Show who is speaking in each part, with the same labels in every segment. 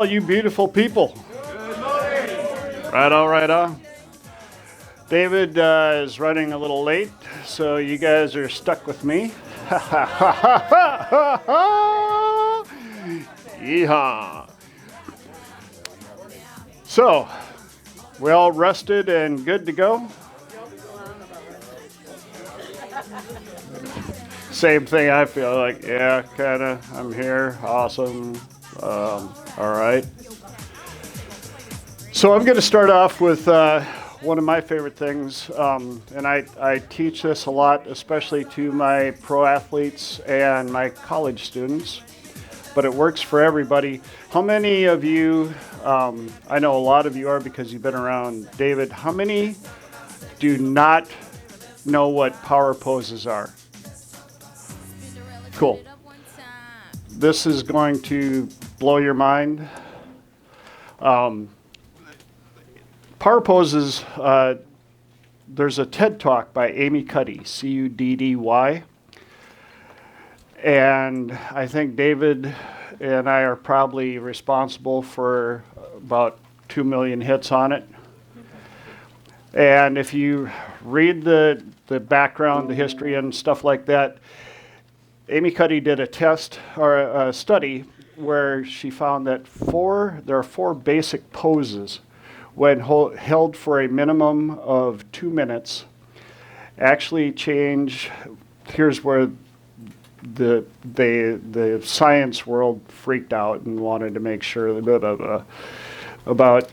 Speaker 1: All you beautiful people. Right on, right on. David is running a little late, so you guys are stuck with me. Yeehaw. So, we all rested and good to go? Same thing, I feel like, yeah, kind of. I'm here. Awesome. All right. So I'm going to start off with one of my favorite things, and I teach this a lot, especially to my pro athletes and my college students, but it works for everybody. How many of you, I know a lot of you are because you've been around David, how many do not know what power poses are? Cool. This is going to blow your mind. Power poses, there's a TED Talk by Amy Cuddy, C-U-D-D-Y. And I think David and I are probably responsible for about 2 million hits on it. And if you read the background, the history and stuff like that, Amy Cuddy did a test or a study where she found that there are four basic poses when held for a minimum of 2 minutes actually change. Here's where the science world freaked out and wanted to make sure about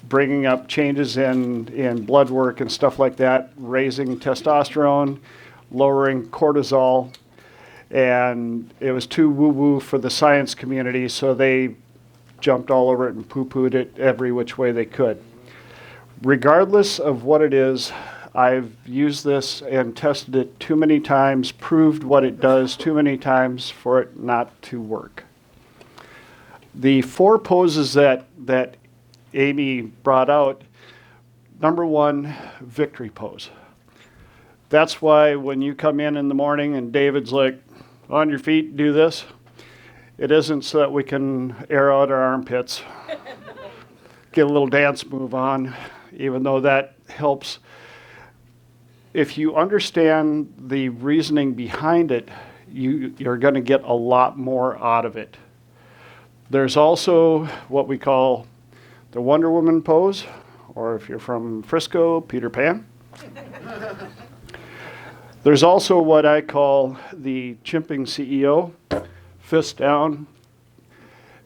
Speaker 1: bringing up changes in blood work and stuff like that, raising testosterone, lowering cortisol. And it was too woo-woo for the science community, so they jumped all over it and poo-pooed it every which way they could. Regardless of what it is, I've used this and tested it too many times, proved what it does too many times for it not to work. The four poses that Amy brought out, number one, victory pose. That's why when you come in the morning and David's like, on your feet, do this. It isn't so that we can air out our armpits, get a little dance move on, even though that helps. If you understand the reasoning behind it, you're going to get a lot more out of it. There's also what we call the Wonder Woman pose, or if you're from Frisco, Peter Pan. There's also what I call the chimping CEO, fist down,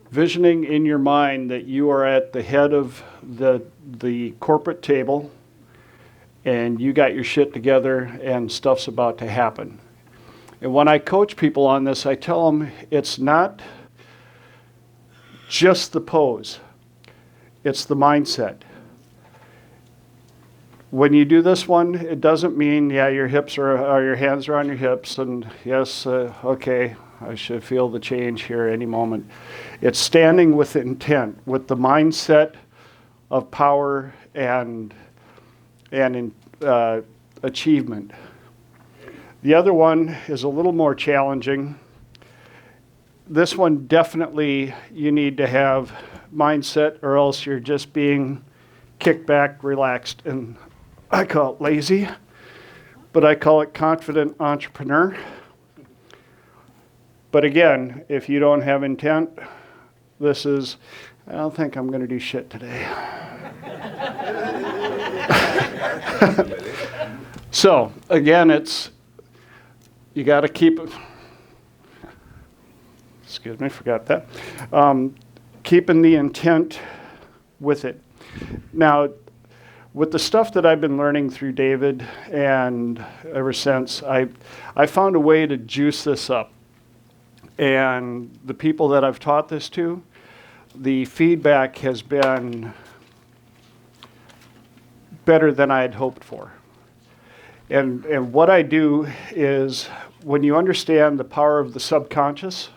Speaker 1: visioning in your mind that you are at the head of the corporate table and you got your shit together and stuff's about to happen. And when I coach people on this, I tell them it's not just the pose, it's the mindset. When you do this one, it doesn't mean, yeah, your hips or your hands are on your hips, and yes, okay, I should feel the change here any moment. It's standing with intent, with the mindset of power and achievement. The other one is a little more challenging. This one definitely you need to have mindset, or else you're just being kicked back, relaxed, and I call it lazy, but I call it confident entrepreneur. But again, if you don't have intent, this is, I don't think I'm going to do shit today. So again, you got to keep, excuse me, forgot that. Keeping the intent with it. Now, with the stuff that I've been learning through David and ever since, I found a way to juice this up. And the people that I've taught this to, the feedback has been better than I had hoped for. And what I do is, when you understand the power of the subconscious,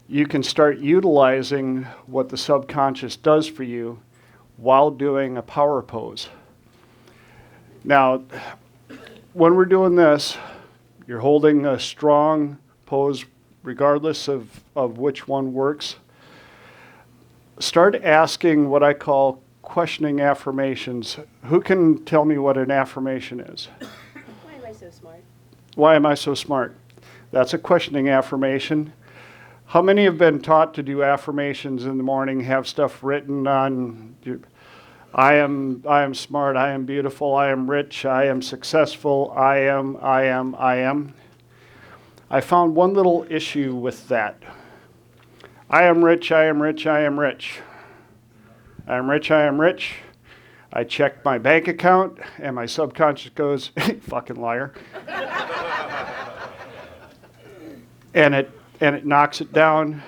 Speaker 1: you can start utilizing what the subconscious does for you while doing a power pose. Now, when we're doing this, you're holding a strong pose regardless of which one works. start asking what I call questioning affirmations. Who can tell me what an affirmation is?
Speaker 2: Why am I so smart?
Speaker 1: Why am I so smart? That's a questioning affirmation. How many have been taught to do affirmations in the morning, have stuff written on, I am smart, I am beautiful, I am rich, I am successful, I am. I found one little issue with that. I am rich, I am rich, I am rich. I am rich, I am rich. I check my bank account and my subconscious goes, fucking liar. and it knocks it down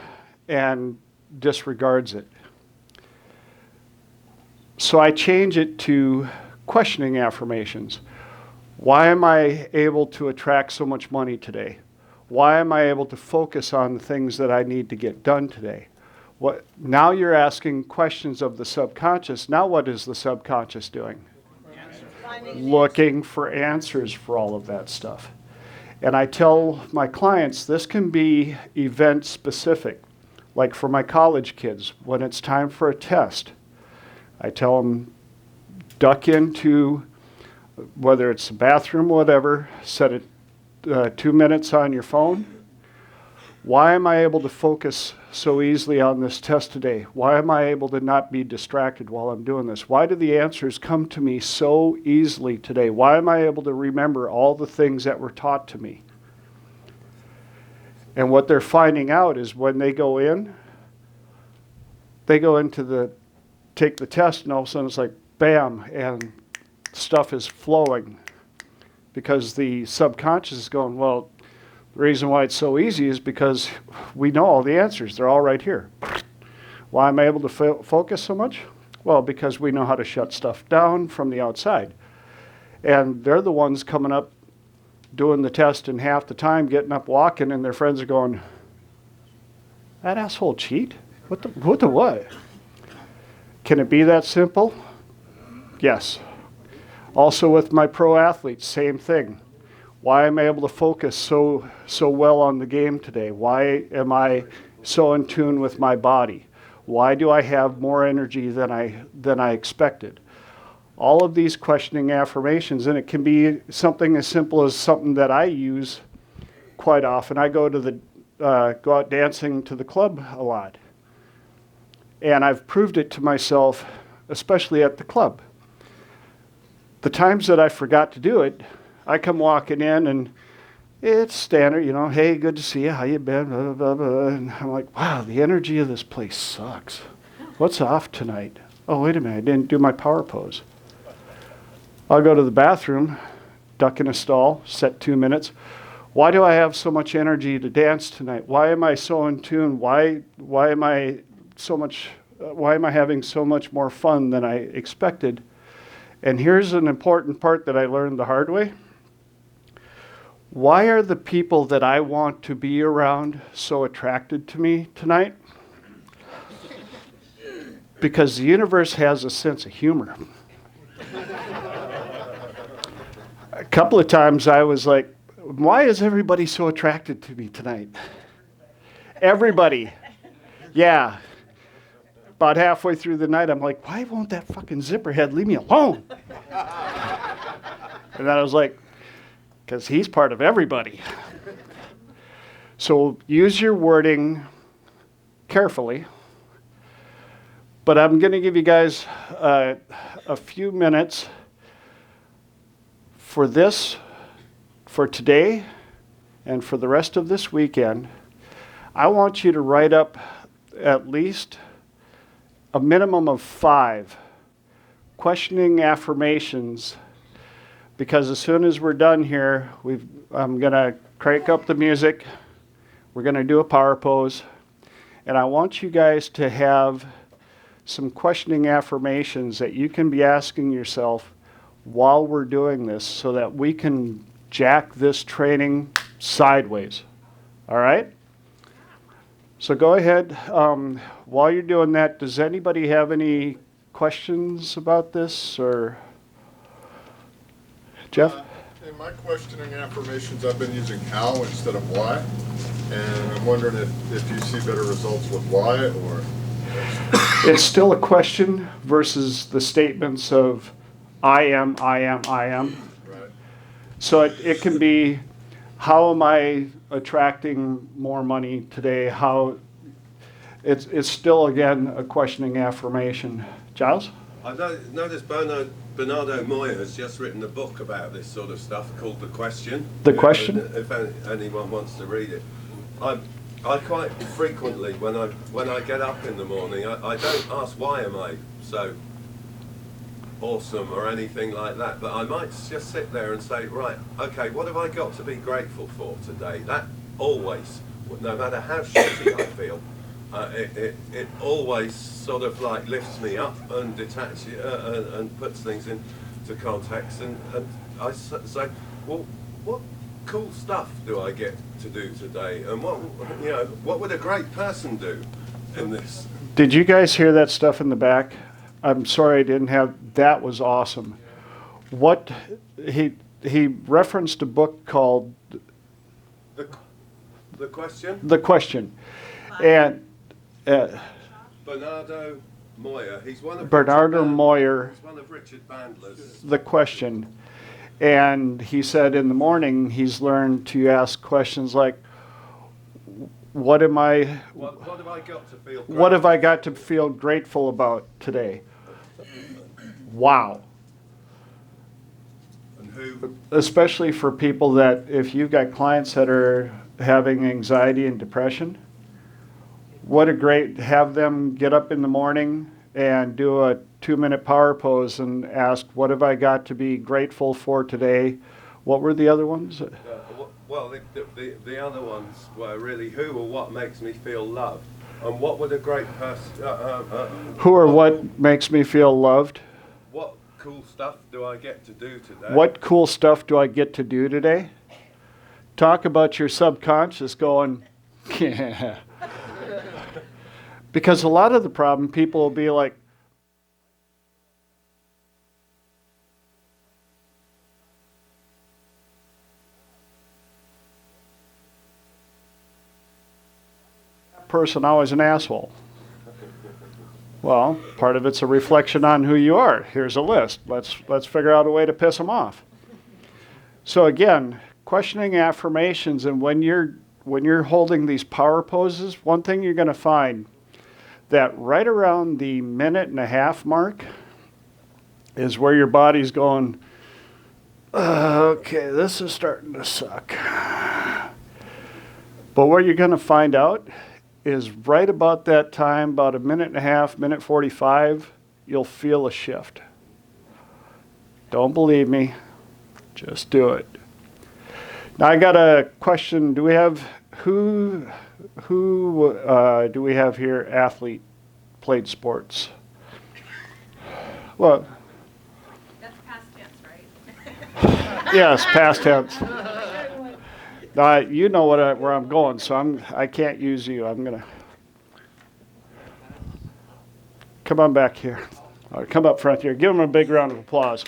Speaker 1: and disregards it. So I change it to questioning affirmations. Why am I able to attract so much money today? Why am I able to focus on the things that I need to get done today? Now you're asking questions of the subconscious. Now what is the subconscious doing? Looking for answers for all of that stuff. And I tell my clients this can be event specific. Like for my college kids, when it's time for a test, I tell them duck into, whether it's the bathroom, whatever, set it 2 minutes on your phone. Why am I able to focus so easily on this test today? Why am I able to not be distracted while I'm doing this? Why do the answers come to me so easily today? Why am I able to remember all the things that were taught to me? And what they're finding out is when they go into take the test, and all of a sudden it's like, bam, and stuff is flowing. Because the subconscious is going, well, the reason why it's so easy is because we know all the answers. They're all right here. Why am I able to focus so much? Well, because we know how to shut stuff down from the outside. And they're the ones coming up, doing the test in half the time, getting up, walking, and their friends are going, that asshole cheat? What the what? Can it be that simple? Yes. Also with my pro athletes, same thing. Why am I able to focus so well on the game today? Why am I so in tune with my body? Why do I have more energy than I expected? All of these questioning affirmations, and it can be something as simple as something that I use quite often. I go out dancing to the club a lot, and I've proved it to myself, especially at the club. The times that I forgot to do it, I come walking in and it's standard, hey, good to see you, how you been, blah, blah, blah. And I'm like, wow, the energy of this place sucks. What's off tonight? Oh, wait a minute, I didn't do my power pose. I'll go to the bathroom, duck in a stall, set 2 minutes. Why do I have so much energy to dance tonight? Why am I so in tune? Why am I having so much more fun than I expected? And here's an important part that I learned the hard way. Why are the people that I want to be around so attracted to me tonight? Because the universe has a sense of humor. A couple of times I was like, why is everybody so attracted to me tonight? Everybody. Yeah. About halfway through the night, I'm like, why won't that fucking zipperhead leave me alone? And then I was like, because he's part of everybody. So use your wording carefully. But I'm going to give you guys a few minutes for this, for today, and for the rest of this weekend. I want you to write up at least a minimum of 5 questioning affirmations, because as soon as we're done here, I'm going to crank up the music. We're going to do a power pose. And I want you guys to have some questioning affirmations that you can be asking yourself while we're doing this so that we can jack this training sideways. All right? So go ahead. While you're doing that, does anybody have any questions about this? Or Jeff?
Speaker 3: In my questioning affirmations, I've been using how instead of why. And I'm wondering if you see better results with why or...
Speaker 1: It's still a question versus the statements of I am, I am, I am.
Speaker 3: Right.
Speaker 1: So it can be, how am I attracting more money today? How it's still, again, a questioning affirmation. Giles?
Speaker 4: I noticed Bernardo Moya has just written a book about this sort of stuff called The Question.
Speaker 1: The Question?
Speaker 4: If anyone wants to read it. I quite frequently, when I get up in the morning, I don't ask why am I so awesome or anything like that, but I might just sit there and say, right, okay, what have I got to be grateful for today? That always, no matter how shitty I feel, it always sort of like lifts me up and detaches and puts things into context. And I say, well, what cool stuff do I get to do today? And what would a great person do in this?
Speaker 1: Did you guys hear that stuff in the back? I'm sorry I didn't have, that was awesome. What, he referenced a book called
Speaker 4: The Question?
Speaker 1: The Question. And
Speaker 4: Bernardo Moya, he's one of
Speaker 1: Bernardo Moyer,
Speaker 4: He's one of Richard Bandler's.
Speaker 1: The Question. And he said in the morning he's learned to ask questions like, what have I got to feel
Speaker 4: What
Speaker 1: have I got to feel grateful about today? Wow.
Speaker 4: And who?
Speaker 1: Especially for people that, if you've got clients that are having anxiety and depression, what a great, have them get up in the morning and do a 2-minute power pose and ask, what have I got to be grateful for today? What were the other ones?
Speaker 4: Well, the other ones were really who or what makes me feel loved, and what would a great person?
Speaker 1: Who or what makes me feel loved?
Speaker 4: What cool stuff do I get to do today?
Speaker 1: What cool stuff do I get to do today? Talk about your subconscious going, yeah. Because a lot of the problem, people will be like, person always an asshole. Well, part of it's a reflection on who you are. Here's a list. Let's figure out a way to piss them off. So again, questioning affirmations, and when you're holding these power poses, one thing you're going to find that right around the 1.5 minute mark is where your body's going, okay, this is starting to suck. But what you're going to find out is right about that time, about 1.5 minutes, 1:45, you'll feel a shift. Don't believe me, just do it. Now I got a question. Do we have, who do we have here, athlete, played sports? Well,
Speaker 5: that's past tense, right?
Speaker 1: yes, past tense. You know where I'm going, so I can't use you. I'm gonna come on back here. All right, come up front here. Give them a big round of applause.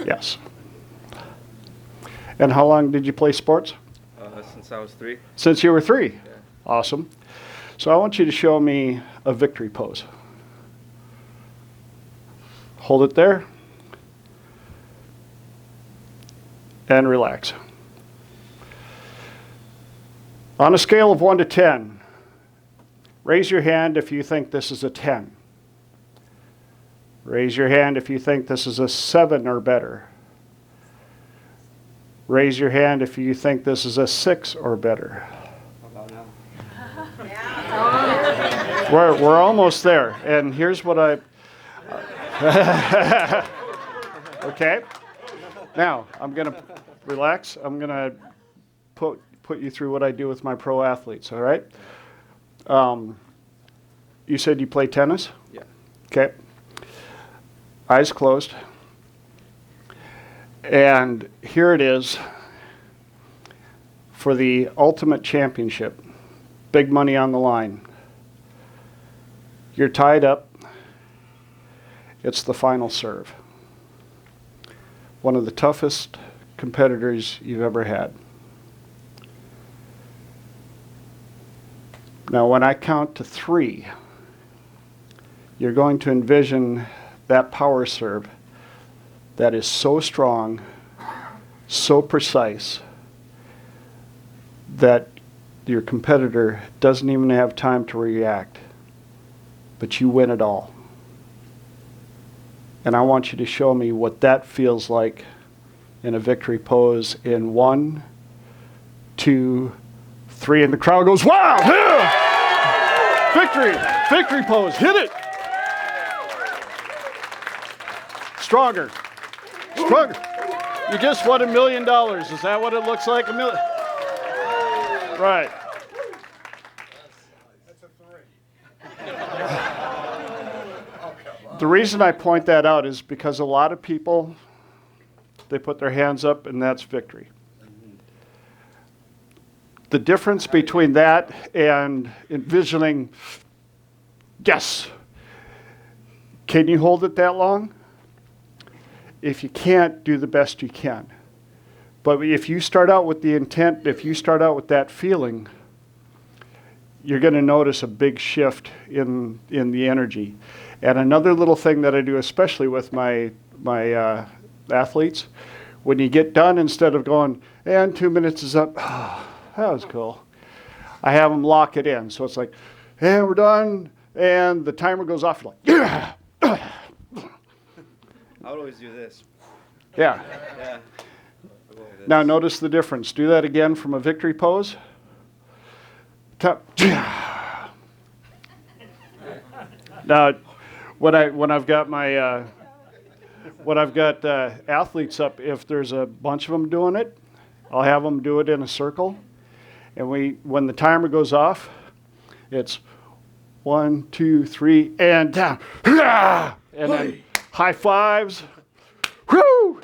Speaker 1: Yes. And how long did you play sports?
Speaker 6: Since I was 3.
Speaker 1: Since you were 3?
Speaker 6: Yeah.
Speaker 1: Awesome. So I want you to show me a victory pose. Hold it there. And relax. On a scale of 1 to 10, raise your hand if you think this is a 10. Raise your hand if you think this is a 7 or better. Raise your hand if you think this is a 6 or better.
Speaker 6: How about now?
Speaker 1: We're almost there. And here's what I... Okay. Now, I'm going to relax. I'm going to put you through what I do with my pro athletes, all right? You said you play tennis?
Speaker 6: Yeah.
Speaker 1: Okay. Eyes closed. And here it is for the ultimate championship. Big money on the line. You're tied up. It's the final serve. One of the toughest competitors you've ever had. Now, when I count to 3, you're going to envision that power serve that is so strong, so precise, that your competitor doesn't even have time to react, but you win it all. And I want you to show me what that feels like in a victory pose in 1, 2, 3, and the crowd goes, wow! Yeah! Victory pose, hit it! Stronger. You just won $1 million. Is that what it looks like? $1 million? Right. The reason I point that out is because a lot of people, they put their hands up and that's victory. The difference between that and envisioning, yes, can you hold it that long? If you can't, do the best you can. But if you start out with the intent, if you start out with that feeling, you're going to notice a big shift in the energy. And another little thing that I do, especially with my athletes, when you get done, instead of going, and 2 minutes is up, oh, that was cool, I have them lock it in. So it's like, and we're done, and the timer goes off, you're like, yeah.
Speaker 6: I would always do this.
Speaker 1: Yeah.
Speaker 6: Yeah.
Speaker 1: Now notice the difference. Do that again from a victory pose. Now, when I've got my athletes up, if there's a bunch of them doing it, I'll have them do it in a circle, and when the timer goes off, it's 1, 2, 3, and down, and then high fives. Whoo!